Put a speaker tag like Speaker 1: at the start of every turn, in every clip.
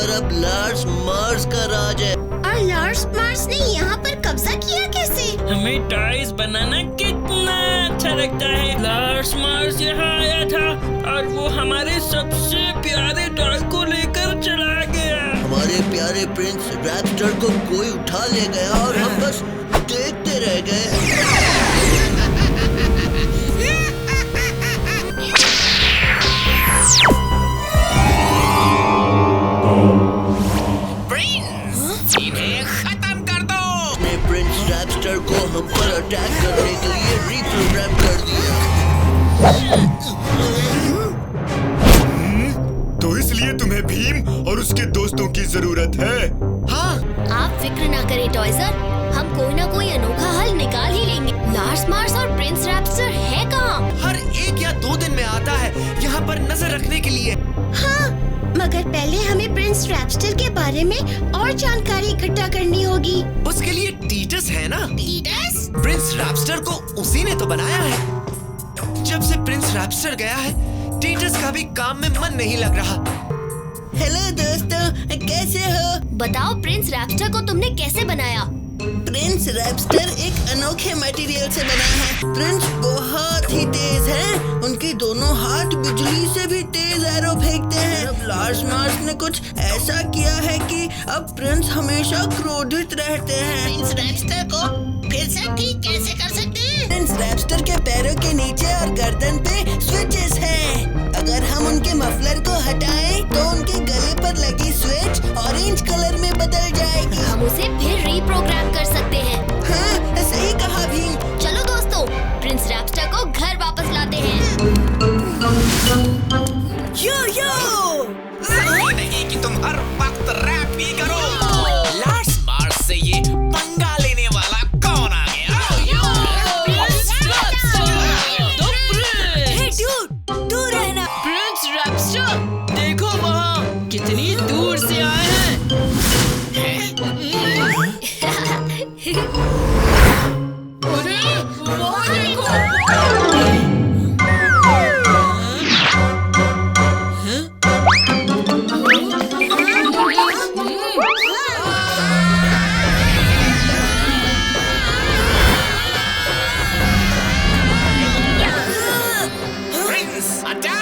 Speaker 1: पर अब Lars Mars का राज है।
Speaker 2: और लार्स मार्स ने यहाँ पर कब्जा किया कैसे?
Speaker 3: हमें टॉयज बनाना कितना अच्छा लगता है। लार्स मार्स यहाँ आया था और वो हमारे सबसे प्यारे टॉय को लेकर चला गया।
Speaker 1: हमारे प्यारे प्रिंस रैप्स्टर को कोई उठा ले गया और हम बस देखते रह गए। को हम पर अटैक करने के लिए रीप्रोग्राम कर दिया।
Speaker 4: तो इसलिए तुम्हें भीम और उसके दोस्तों की जरूरत है।
Speaker 2: हाँ, आप फिक्र ना करें टॉयजर, हम कोई ना कोई अनोखा हल निकाल ही लेंगे। लार्स मार्स और प्रिंस रैप्स्टर है कहाँ?
Speaker 5: हर 1 या 2 दिन में आता है यहाँ पर नजर रखने के लिए।
Speaker 2: हाँ, मगर पहले हमें प्रिंस रैप्स्टर के बारे में और जानकारी इकट्ठा करनी होगी।
Speaker 5: उसके लिए टीटस है ना?
Speaker 2: टीटस?
Speaker 5: प्रिंस रैप्स्टर को उसी ने तो बनाया है। जब से प्रिंस रैप्स्टर गया है, टीटस का भी काम में मन नहीं लग रहा।
Speaker 1: हेलो दोस्तों, कैसे हो?
Speaker 2: बताओ प्रिंस रैप्स्टर को तुमने कैसे बनाया?
Speaker 1: प्रिंस रैप्स्टर एक अनोखे मटेरियल से बना है। प्रिंस बहुत ही तेज हैं। उनके दोनों हाथ बिजली से भी तेज एरो फेंकते हैं। अब लार्स मार्स ने कुछ ऐसा किया है कि अब प्रिंस हमेशा क्रोधित रहते हैं।
Speaker 2: प्रिंस रैप्स्टर को फिर से ठीक कैसे कर सकते हैं?
Speaker 1: प्रिंस रैप्स्टर के पैरों के नीचे और गर्दन पे स्विचेस हैं। अगर हम उनके मफलर को हटाएं तो उनके गले पर लगी स्विच ऑरेंज कलर में बदल जाएगी।
Speaker 2: हम उसे फिर रीप्रोग्राम कर सकते हैं।
Speaker 1: हाँ, सही कहा भीम।
Speaker 2: चलो दोस्तों, प्रिंस रैप्स्टर को घर वापस लाते हैं।
Speaker 1: यो
Speaker 5: सही नहीं कि तुम हर वक्त रैप ही करो। लार्स मार्स से ये पंगा लेने वाला कौन आ गया?
Speaker 3: हे ड्यूड, दूर रहना। प्रिंस रैप्स्टर, देखो वहाँ कितनी दूर से आए हैं। अरे वो देखो।
Speaker 5: Prince attack!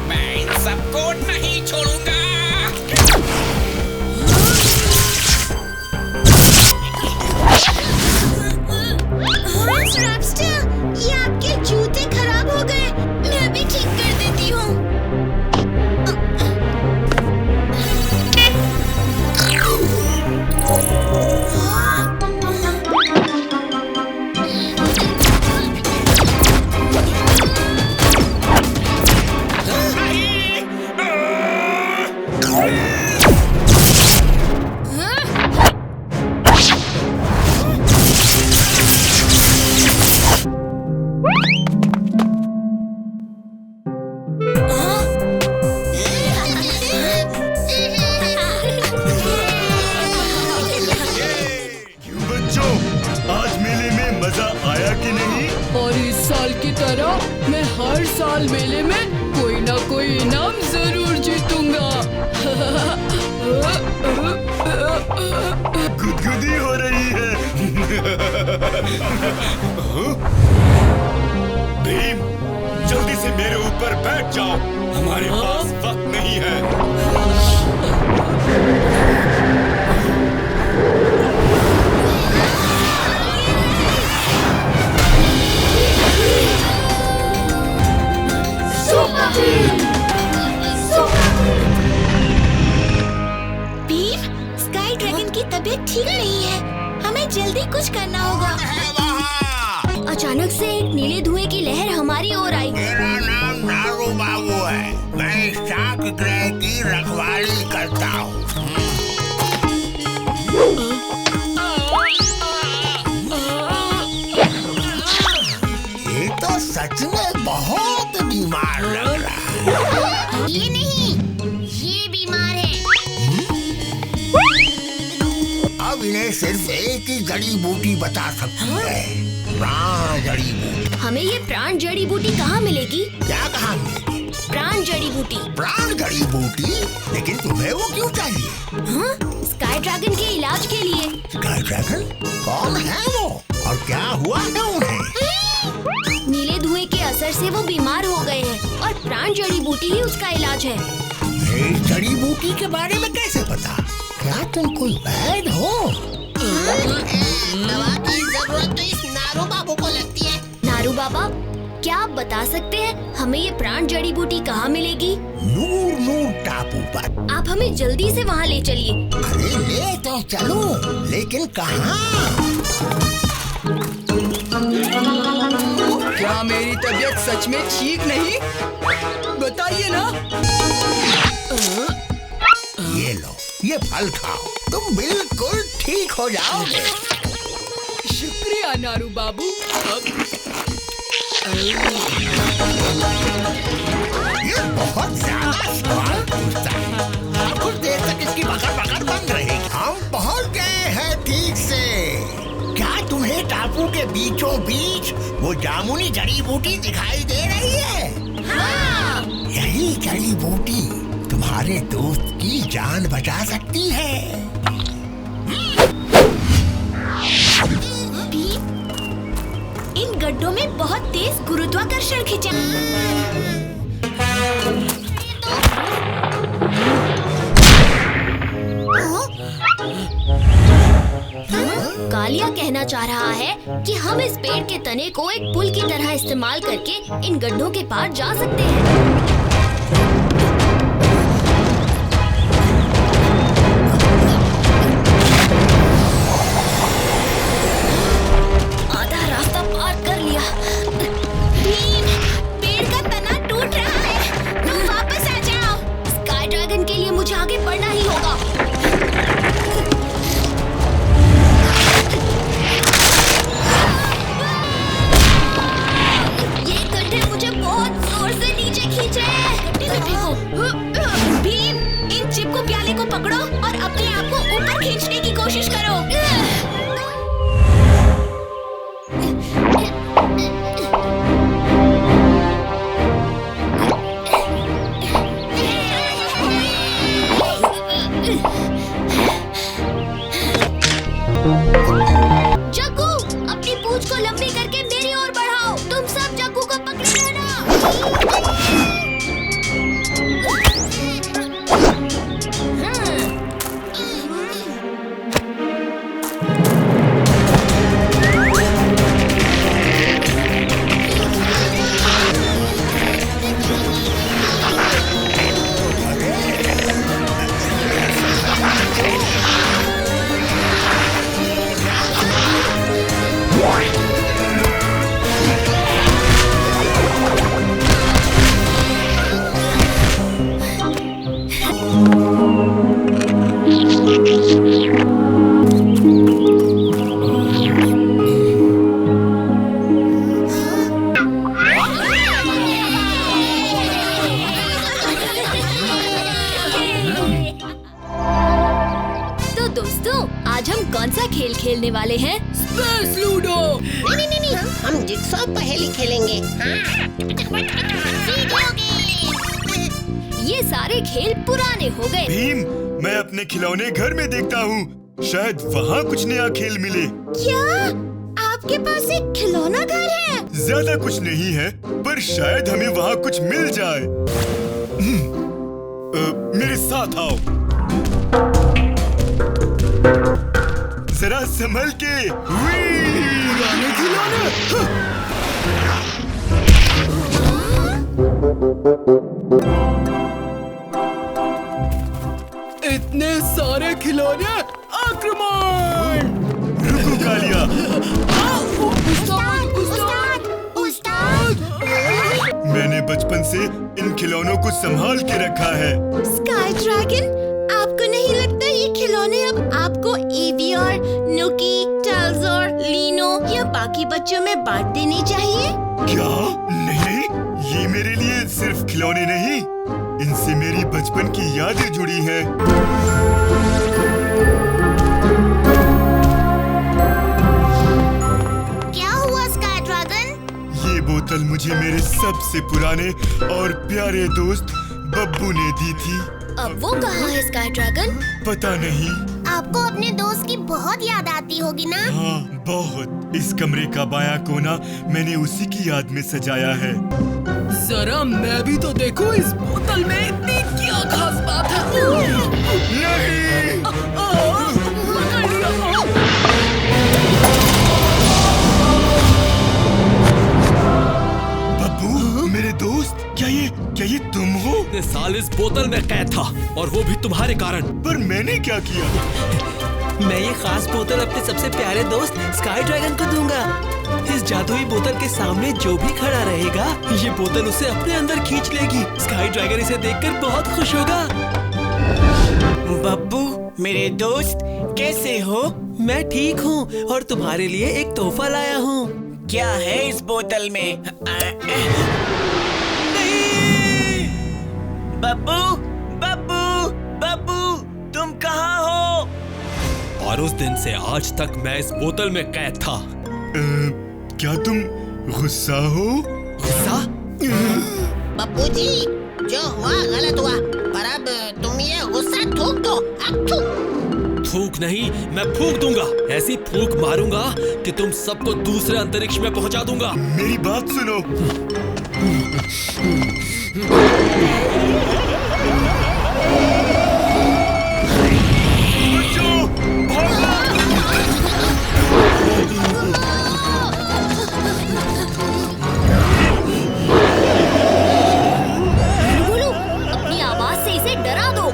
Speaker 5: मैं इन सबको नहीं छोड़ूंगा।
Speaker 2: प्रिंस रैप्स्टर, ये आपके जूते खराब हो गए। मैं अभी ठीक कर देती हूँ।
Speaker 4: बच्चों, आज मेले में मजा आया कि नहीं?
Speaker 6: और इस साल की तरह मैं हर साल मेले में कोई ना कोई इनाम जरूर जीतूंगा।
Speaker 4: गुदगुदी हो रही है। भीम, जल्दी से मेरे ऊपर बैठ जाओ, हमारे पास वक्त नहीं है।
Speaker 2: भीम, स्काई ड्रैगन की तबीयत ठीक नहीं है। हमें जल्दी कुछ करना होगा। अचानक से एक नीले धुएं की लहर हमारी ओर आई।
Speaker 7: मेरा नाम नारू बाबू है। मैं शाक ग्रह की रखवाली करता हूँ। ये तो सच में बहुत बीमार लग रहा है।
Speaker 2: ये नहीं, ये बीमार है।
Speaker 7: अब इन्हें सिर्फ एक ही जड़ी बूटी बता सकती है, प्राण जड़ी बूटी।
Speaker 2: हमें ये प्राण जड़ी बूटी कहाँ मिलेगी?
Speaker 7: क्या कहा मिलेगी?
Speaker 2: प्राण जड़ी बूटी।
Speaker 7: प्राण जड़ी बूटी? लेकिन तुम्हें वो क्यों चाहिए?
Speaker 2: हाँ? स्काई ड्रैगन के इलाज के लिए।
Speaker 7: Sky dragon? कौन है वो और क्या हुआ है उन्हें?
Speaker 2: नीले धुएं के असर से वो बीमार हो गए हैं और प्राण जड़ी बूटी ही उसका इलाज है।
Speaker 7: इस जड़ी बूटी के बारे में कैसे पता? क्या तुम कोई वैद हो?
Speaker 8: दवा की जरूरत तो इस नारू बाबू को लगती है।
Speaker 2: नारू बाबा, क्या आप बता सकते हैं हमें ये प्राण जड़ी बूटी कहाँ मिलेगी?
Speaker 7: नूर नूर टापू पर।
Speaker 2: आप हमें जल्दी से वहाँ ले चलिए।
Speaker 7: अरे ले तो चलो, लेकिन कहाँ?
Speaker 6: क्या मेरी तबीयत सच में ठीक नहीं? बताइए ना।
Speaker 7: ये लो, ये फल खाओ, तुम बिल्कुल ठीक हो जाओगे।
Speaker 6: शुक्रिया नारू बाबू।
Speaker 7: ये बहुत ज्यादा सवाल पूछता है। अब कुछ देर तक इसकी पकड़ पकड़ बंद रहेगी। हम पहुंच गए हैं ठीक से। क्या तुम्हें टापू के बीचों बीच वो जामुनी जड़ी बूटी दिखाई दे रही है?
Speaker 2: हाँ।
Speaker 7: यही जड़ी बूटी तुम्हारे दोस्त की जान बचा सकती है।
Speaker 2: इन गड्ढों में बहुत तेज गुरुत्वाकर्षण खिंचा। कालिया कहना चाह रहा है कि हम इस पेड़ के तने को एक पुल की तरह इस्तेमाल करके इन गड्ढों के पार जा सकते हैं। आधा रास्ता पार कर लिया। भीम, पेड़ का तना टूट रहा है, तुम वापस आ जाओ। स्काई ड्रैगन के लिए मुझे आगे बढ़ना ही होगा। भीम, इन चिपकू प्याले को पकड़ो और अपने आप को ऊपर खींचने की कोशिश करो। जग्गू, अपनी पूंछ को लंबी करके मेरी ओर बढ़ाओ। तुम सब जग्गू को पकड़े रहना। खेल खेलने वाले हैं
Speaker 6: स्पेस लूडो।
Speaker 8: नहीं, हम जिक्सॉ पहेली खेलेंगे।
Speaker 2: ये सारे खेल पुराने हो गए।
Speaker 4: भीम, मैं अपने खिलौने घर में देखता हूँ, शायद वहाँ कुछ नया खेल मिले।
Speaker 2: क्या आपके पास एक खिलौना घर है?
Speaker 4: ज्यादा कुछ नहीं है, पर शायद हमें वहाँ कुछ मिल जाए। मेरे साथ आओ। जरा संभल के।
Speaker 6: इतने सारे खिलौने, आक्रमण!
Speaker 4: रुको कालिया। मैंने बचपन से इन खिलौनों को संभाल के रखा है।
Speaker 2: स्काई ड्रैगन, आपको नहीं लगता ये खिलौने अब आपको एवियर, नुकी, टाल्जर, लीनो या बाकी बच्चों में बांट देने चाहिए?
Speaker 4: क्या? नहीं, ये मेरे लिए सिर्फ खिलौने नहीं, इनसे मेरी बचपन की यादें जुड़ी हैं।
Speaker 2: क्या हुआ स्काई ड्रैगन?
Speaker 4: ये बोतल मुझे मेरे सबसे पुराने और प्यारे दोस्त बब्बू ने दी थी।
Speaker 2: अब वो कहाँ है स्काई ड्रैगन?
Speaker 4: पता नहीं।
Speaker 2: आपको अपने दोस्त की बहुत याद आती होगी ना?
Speaker 4: हाँ, बहुत। इस कमरे का बायां कोना मैंने उसी की याद में सजाया है।
Speaker 6: जरा मैं भी तो देखूं इस बोतल में इतनी क्या खास बात है।
Speaker 4: नहीं! बब्बू, मेरे दोस्त, क्या ये तुम हो?
Speaker 9: इतने साल इस बोतल में कैद था और वो भी तुम्हारे कारण।
Speaker 4: पर मैंने क्या किया?
Speaker 10: मैं ये खास बोतल अपने सबसे प्यारे दोस्त स्काई ड्रैगन को दूंगा। इस जादुई बोतल के सामने जो भी खड़ा रहेगा, ये बोतल उसे अपने अंदर खींच लेगी। स्काई ड्रैगन इसे देखकर बहुत खुश होगा।
Speaker 5: बब्बू, मेरे दोस्त, कैसे हो?
Speaker 10: मैं ठीक हूँ और तुम्हारे लिए एक तोहफा लाया हूँ।
Speaker 5: क्या है इस बोतल में? बब्बू, बब्बू, बब्बू, तुम कहाँ हो?
Speaker 9: और उस दिन से आज तक मैं इस बोतल में कैद था।
Speaker 4: क्या तुम गुस्सा हो?
Speaker 9: गुस्सा?
Speaker 8: बब्बू जी, जो हुआ गलत हुआ, पर अब तुम ये गुस्सा थूक दो।
Speaker 9: थूक नहीं, मैं फूंक दूंगा। ऐसी फूंक मारूंगा कि तुम सबको दूसरे अंतरिक्ष में पहुंचा दूंगा।
Speaker 4: मेरी बात सुनो।
Speaker 2: अपनी आवाज से इसे डरा दो।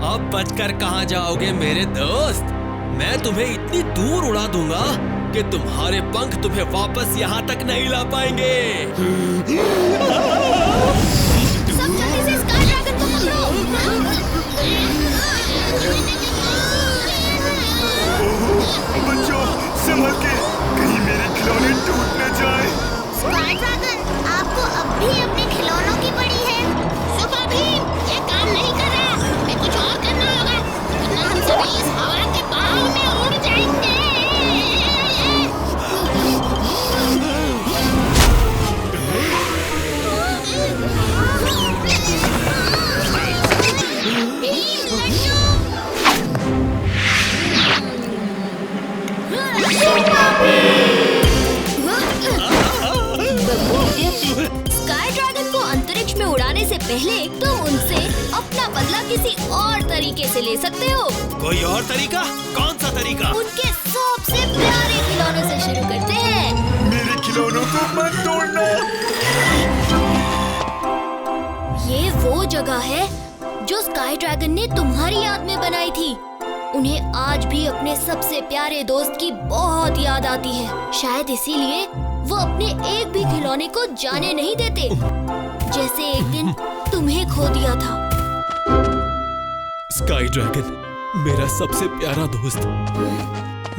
Speaker 9: अब बचकर कहाँ जाओगे मेरे दोस्त? मैं तुम्हें इतनी दूर उड़ा दूंगा कि तुम्हारे पंख तुम्हें वापस यहाँ तक नहीं ला पाएंगे।
Speaker 2: सब जल्दी से स्काई ड्रैगन को पकड़ो।
Speaker 4: बच्चों, संभल के, कहीं मेरे खिलौने टूट न जाए।
Speaker 2: स्काई ड्रैगन, आपको अब भी अपने खिलौनों की पड़ी है।
Speaker 8: सुपर भीम, ये काम नहीं कर रहा। हमें कुछ और करना होगा, वरना हम सभी इस हवा के बाहों में उड़ जाएंगे।
Speaker 2: स्काई ड्रैगन को अंतरिक्ष में उड़ाने से पहले तुम उनसे अपना बदला किसी और तरीके से ले सकते हो।
Speaker 9: कोई और तरीका? कौन सा तरीका?
Speaker 2: उनके सबसे प्यारे खिलौनों से शुरू करते हैं।
Speaker 4: मेरे खिलौनों को मत तोड़ना।
Speaker 2: ये वो जगह है जो स्काई ड्रैगन ने तुम्हारी याद में बनाई थी। उन्हें आज भी अपने सबसे प्यारे दोस्त की बहुत याद आती है। शायद इसीलिए वो अपने एक भी खिलौने को जाने नहीं देते, जैसे एक दिन तुम्हें खो दिया था।
Speaker 9: स्काई ड्रैगन, मेरा सबसे प्यारा दोस्त।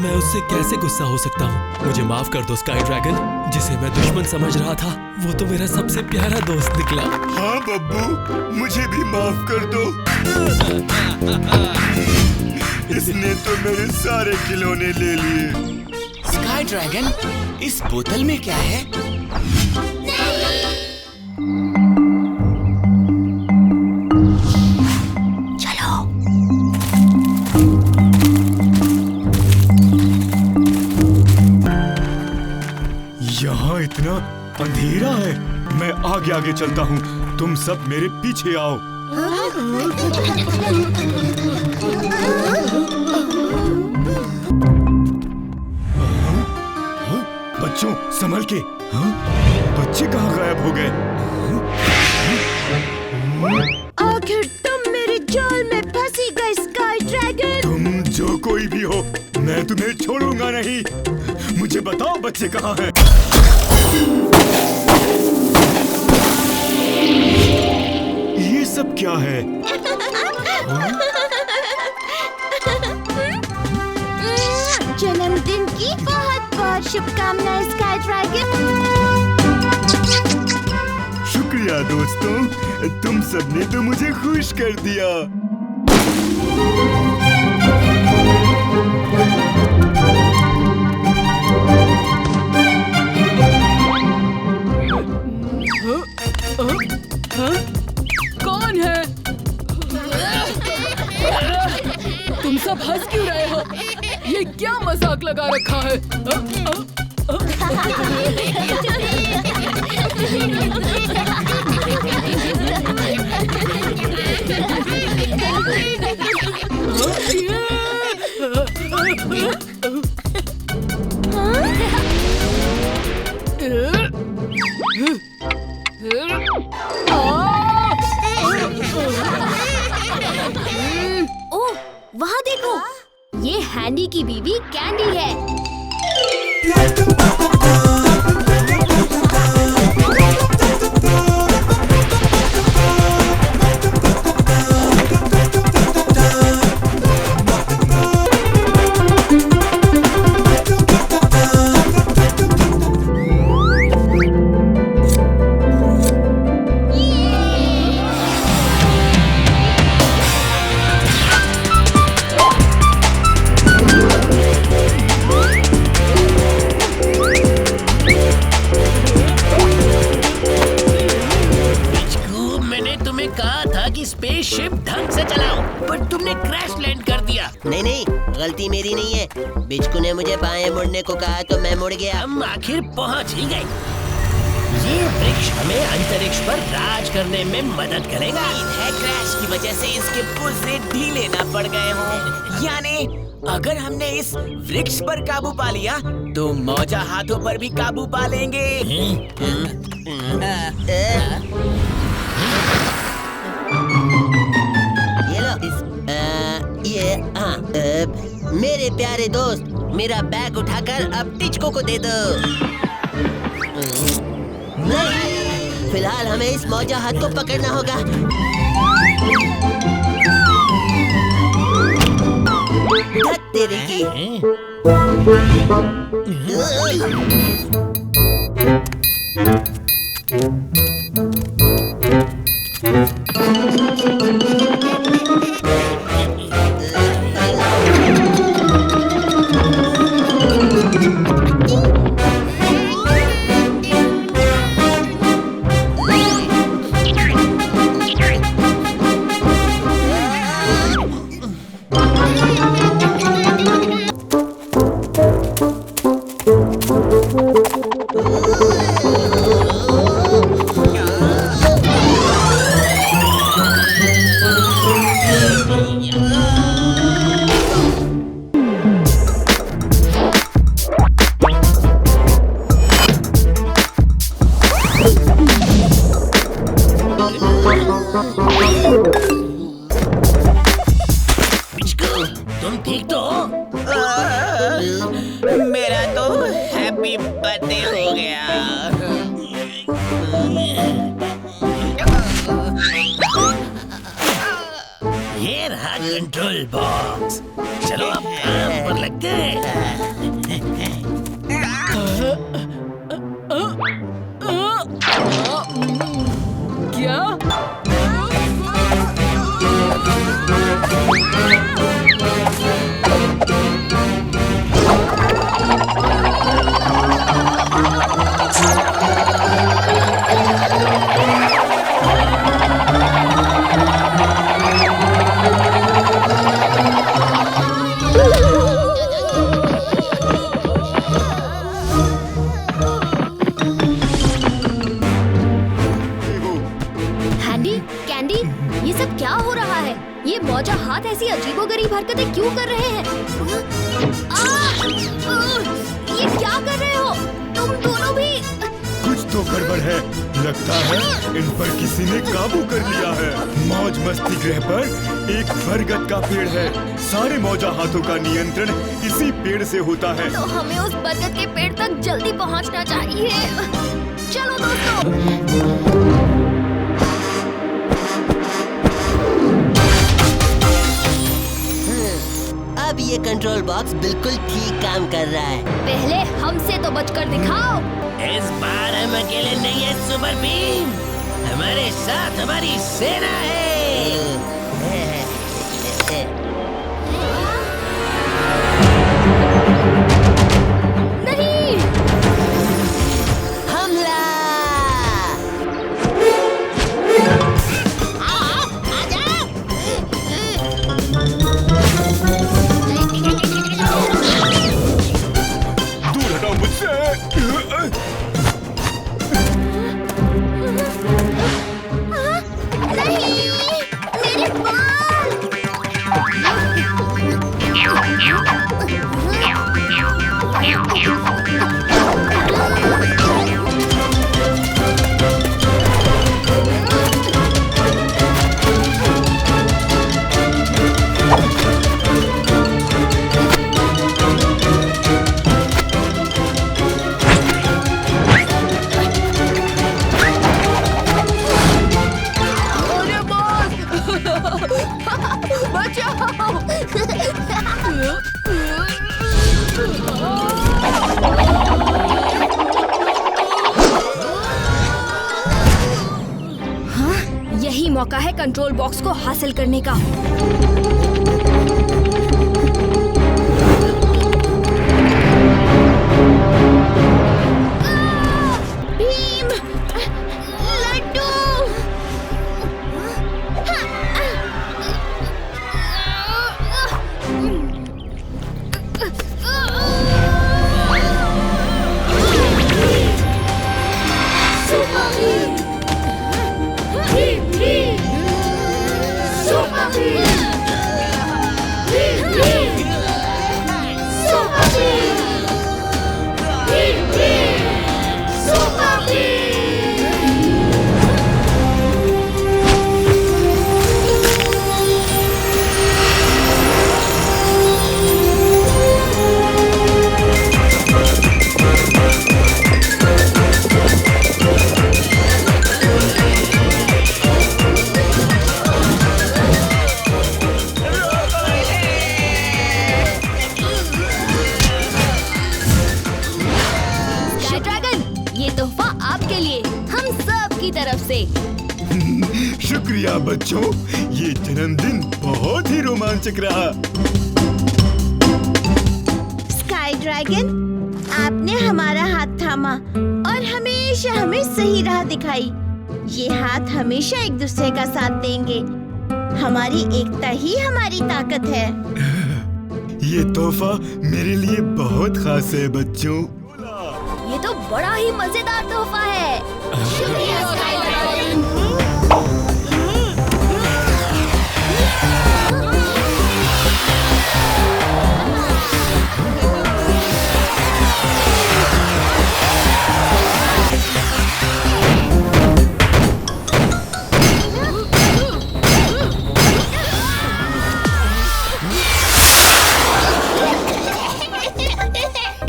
Speaker 9: मैं उससे कैसे गुस्सा हो सकता हूँ? मुझे माफ कर दो स्काई ड्रैगन, जिसे मैं दुश्मन समझ रहा था, वो तो मेरा सबसे प्यारा दोस्त निकला।
Speaker 4: हाँ बब्बू, मुझे भी माफ कर दो। इसने तो मेरे सारे खिलौने ले लिए।
Speaker 5: स्काई ड्रैगन, इस बोतल में क्या है?
Speaker 2: चलो।
Speaker 4: यहाँ इतना अंधेरा है। मैं आगे आगे चलता हूँ, तुम सब मेरे पीछे आओ। बच्चों, संभल के। हाँ? बच्चे कहाँ गायब हो गए?
Speaker 2: आखिर तुम मेरे जाल में फंसी गए स्काई ड्रैगन।
Speaker 4: तुम जो कोई भी हो, मैं तुम्हें छोड़ूंगा नहीं। मुझे बताओ बच्चे कहाँ हैं? सब क्या है?
Speaker 8: जन्मदिन की बहुत बहुत शुभकामनाएं स्काई ड्रैगन।
Speaker 4: शुक्रिया दोस्तों, तुम सबने तो मुझे खुश कर दिया।
Speaker 6: कौन है? तुम सब हंस क्यों रहे हो? ये क्या मजाक लगा रखा है?
Speaker 2: ओह, वहाँ देखो, ये हैंडी की बीवी कैंडी है।
Speaker 5: स्पेसशिप ढंग से चलाओ, पर तुमने क्रैश लैंड कर दिया।
Speaker 11: नहीं, गलती मेरी नहीं है। बिचकू ने मुझे बाएं मुड़ने को कहा तो मैं मुड़ गया।
Speaker 5: हम आखिर पहुंच ही गए। ये वृक्ष हमें अंतरिक्ष पर राज करने में मदद करेगा।
Speaker 11: है क्रैश की वजह से इसके पुर्जे ढीले ना पड़ गए हों।
Speaker 5: यानी अगर हमने इस वृक्ष पर काबू पा लिया तो मौजा हाथों पर भी काबू पा लेंगे।
Speaker 11: मेरे प्यारे दोस्त, मेरा बैग उठाकर अब टिचको को दे दो। नहीं, फिलहाल हमें इस मौजा हाथ को पकड़ना होगा। धत तेरी की।
Speaker 5: तुम ठीक तो हो? मेरा तो हैप्पी बर्थडे हो गया। ये रहा कंट्रोल बॉक्स। चलो अब काम पर लगते हैं।
Speaker 6: क्या?
Speaker 2: ये मौजा हाथ ऐसी अजीबोगरीब हरकतें क्यों कर रहे हैं? ये क्या कर रहे हो तुम दोनों भी?
Speaker 4: कुछ तो गड़बड़ है। लगता है इन पर किसी ने काबू कर लिया है। मौज मस्ती ग्रह पर एक बरगद का पेड़ है। सारे मौजा हाथों का नियंत्रण इसी पेड़ से होता है।
Speaker 2: तो हमें उस बरगद के पेड़ तक जल्दी पहुंचना चाहिए। चलो दोस्तों।
Speaker 11: कंट्रोल बॉक्स बिल्कुल ठीक काम कर रहा है।
Speaker 2: पहले हमसे तो बचकर दिखाओ।
Speaker 11: इस बार हम अकेले नहीं है सुपर बीम, हमारे साथ हमारी सेना है।
Speaker 2: नहीं,
Speaker 11: हमला!
Speaker 4: दूर हटाओ मुझसे।
Speaker 2: मेरे बाल! अरे बॉस! हाँ, यही मौका है कंट्रोल बॉक्स को हासिल करने का। भीम, लड्डू। स्काई ड्रैगन, ये तोहफा आपके लिए, हम सब की तरफ से।
Speaker 4: शुक्रिया बच्चों, ये जन्मदिन बहुत ही रोमांचक रहा।
Speaker 12: स्काई ड्रैगन, आपने हमारा हाथ थामा और हमेशा हमें सही राह दिखाई। ये हाथ हमेशा एक दूसरे का साथ देंगे। हमारी एकता ही हमारी ताकत है।
Speaker 4: ये तोहफा मेरे लिए बहुत खास है बच्चों।
Speaker 2: ये तो बड़ा ही मजेदार तोहफा है। शुक्रिया स्काई ड्रैगन।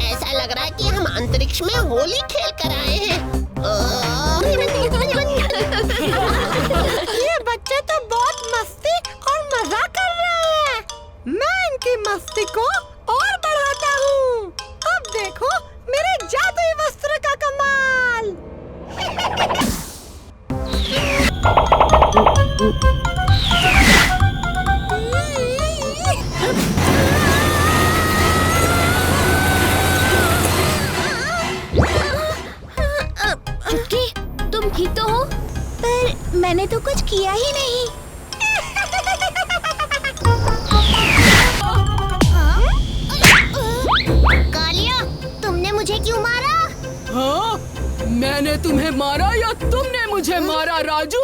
Speaker 8: ऐसा लग रहा है कि हम अंतरिक्ष में होली खेल कर आए हैं।
Speaker 12: ये बच्चे तो बहुत मस्ती और मजा कर रहे हैं। मैं इनकी मस्ती को और बढ़ाता हूँ। अब देखो मेरे जादुई वस्त्र का कमाल।
Speaker 2: चुटकी, तुम ठीक तो हो?
Speaker 12: पर मैंने तो कुछ किया ही नहीं।
Speaker 8: कालिया, तुमने मुझे क्यों मारा?
Speaker 6: हाँ? मैंने तुम्हें मारा या तुमने मुझे मारा राजू?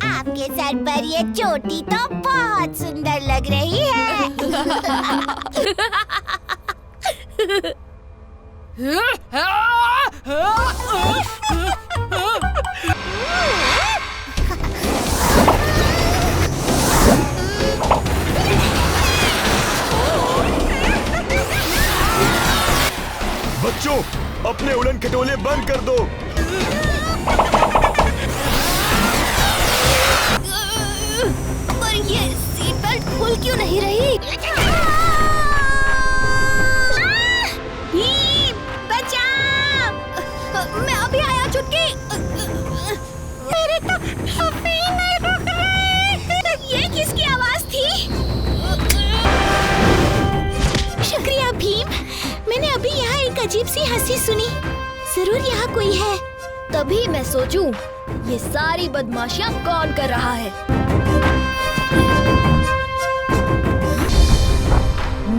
Speaker 12: आपके सर पर ये चोटी तो बहुत सुंदर लग रही है।
Speaker 4: बच्चों, अपने उड़न खटोले बंद कर दो।
Speaker 2: पर ये सीट बेल्ट खुल क्यों नहीं रही?
Speaker 12: भीम, बचाओ!
Speaker 2: मैं अभी आया चुटकी।
Speaker 12: मेरे तो अभी नहीं रुक रहे। ये किसकी आवाज थी? शुक्रिया भीम, मैंने अभी यहाँ एक अजीब सी हंसी सुनी। जरूर यहाँ कोई है।
Speaker 2: तभी मैं सोचूं, ये सारी बदमाशियां कौन कर रहा है?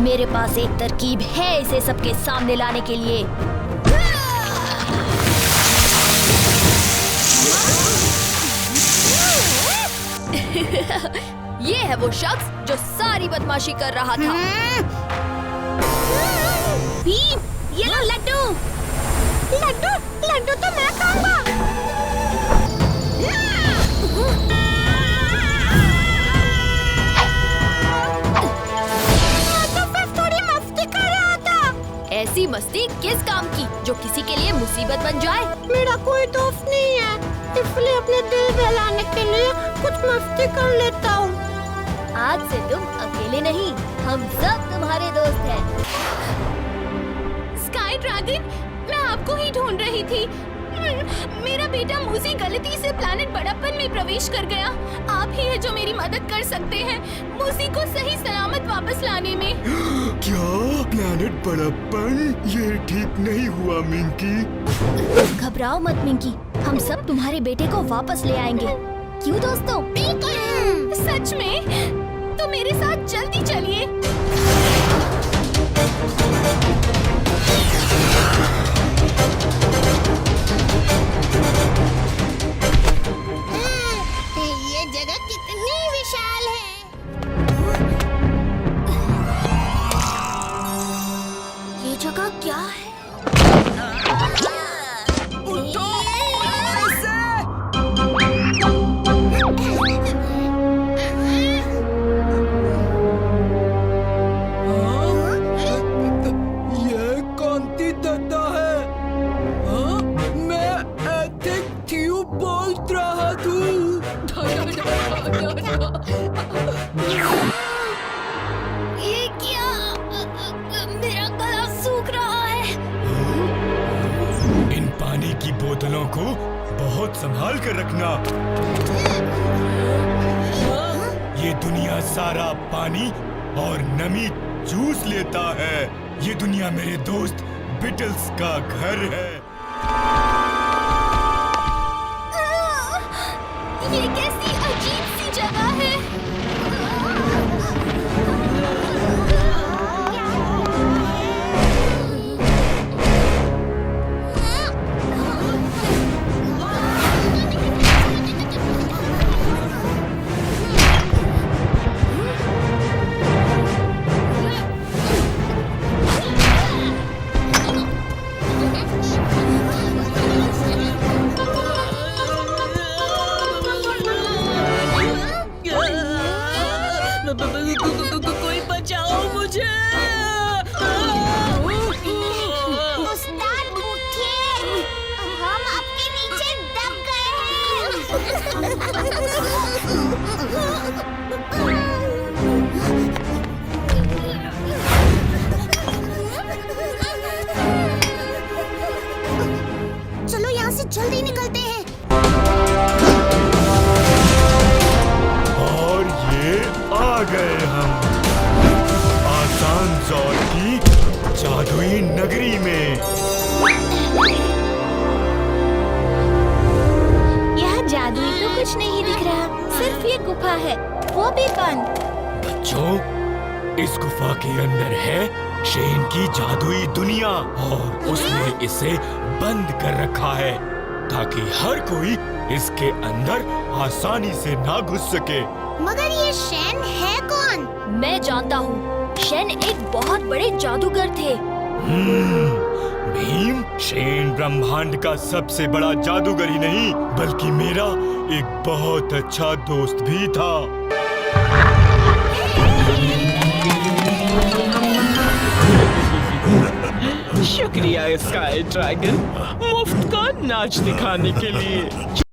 Speaker 2: मेरे पास एक तरकीब है इसे सबके सामने लाने के लिए। ये है वो शख्स जो सारी बदमाशी कर रहा था।
Speaker 12: भीम, ये लो लड्डू। लड्डू, लड्डू तो मैं खाऊंगा। तो फिर थोड़ी मस्ती कर रहा था।
Speaker 2: ऐसी मस्ती किस काम की जो किसी के लिए मुसीबत बन जाए?
Speaker 12: मेरा कोई दोस्त नहीं है, इसलिए अपने दिल बहलाने के लिए कुछ मस्ती कर लेता हूँ।
Speaker 2: आज से तुम अकेले नहीं, हम सब तुम्हारे दोस्त हैं।
Speaker 8: स्काई ड्रैगन, मैं आपको ही ढूंढ रही थी। मेरा बेटा मूसी गलती से प्लैनेट बड़प्पन में प्रवेश कर गया। आप ही है जो मेरी मदद कर सकते हैं मूसी को सही सलामत वापस लाने में।
Speaker 4: क्या प्लैनेट बड़प्पन? ये ठीक नहीं हुआ मिंकी।
Speaker 2: घबराओ मत मिंकी, हम सब तुम्हारे बेटे को वापस ले आएंगे। क्यों दोस्तों?
Speaker 8: सच में? तो मेरे साथ जल्दी चलिए।
Speaker 12: ये जगह कितनी विशाल है।
Speaker 2: ये जगह क्या है? ये क्या? मेरा गला सूख रहा है।
Speaker 4: इन पानी की बोतलों को बहुत संभाल कर रखना। ये दुनिया सारा पानी और नमी चूस लेता है। ये दुनिया मेरे दोस्त बिटल्स का घर है।
Speaker 8: ये कैसी अजीब सी जगह है।
Speaker 3: कोई बचाओ मुझे।
Speaker 12: उस्ताद उठिए, हम आपके नीचे दब गए हैं। चलो यहाँ से जल्दी निकलते हैं।
Speaker 4: और ये आ गए हम आसान ज़ोर की जादुई नगरी में।
Speaker 12: यहाँ जादुई तो कुछ नहीं दिख रहा, सिर्फ ये गुफा है, वो भी बंद।
Speaker 4: बच्चों, इस गुफा के अंदर है शेन की जादुई दुनिया और उसने इसे बंद कर रखा है ताकि हर कोई इसके अंदर आसानी से ना घुस सके।
Speaker 12: मगर ये शेन है कौन?
Speaker 2: मैं जानता हूँ, शेन एक बहुत बड़े जादूगर थे।
Speaker 4: भीम, शेन ब्रह्मांड का सबसे बड़ा जादूगर ही नहीं बल्कि मेरा एक बहुत अच्छा दोस्त भी था।
Speaker 13: शुक्रिया स्काई ड्रैगन, मुफ्त का नाच दिखाने के लिए।